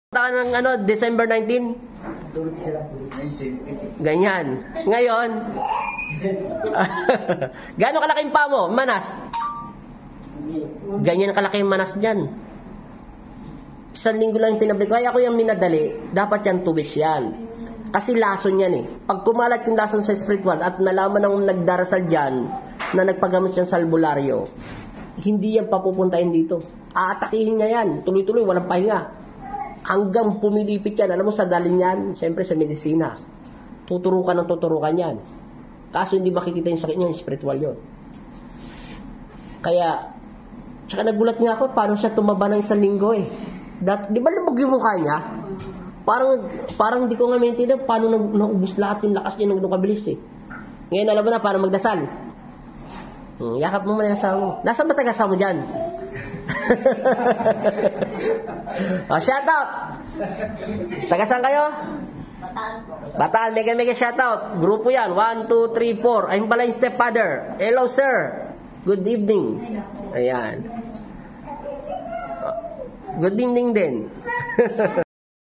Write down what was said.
Ng December 19? Ganyan. Ngayon, gaano kalaki yung paa mo? Manas. Ganyan kalaki yung manas dyan. Isang linggo lang yung pinabalik. Kaya ko yung minadali, dapat yan 2 weeks yan. Kasi lason yan eh. Pag kumalat yung lason sa spiritual at nalaman ng nagdarasal dyan na nagpagamot yan sa albularyo, hindi yan papupuntahin dito. Aatakihin niya yan. Tuloy-tuloy, walang pahinga. Hanggang pumilipit yan. Alam mo, sa dalin yan, siyempre sa medisina. Tuturukan ng tuturukan yan. Kaso hindi makikita yung sakit niya, yung spiritual yun. Kaya, tsaka nagulat nga ako, paano siya tumaba ng 1 linggo eh. Di ba labag yung mukha niya? Parang hindi ko nga maintindihan paano naubos lahat yung lakas niya nung kabilis eh. Ngayon alam mo na paano magdasal. Yakap mo muna yung asawa mo. Nasaan ba taga-asawa mo dyan? Shout out! Taga saan kayo? Bataan. Mega shout out. Grupo yan. 1, 2, 3, 4. Ayun pala yung stepfather. Hello sir. Good evening. Ayan. Good evening din.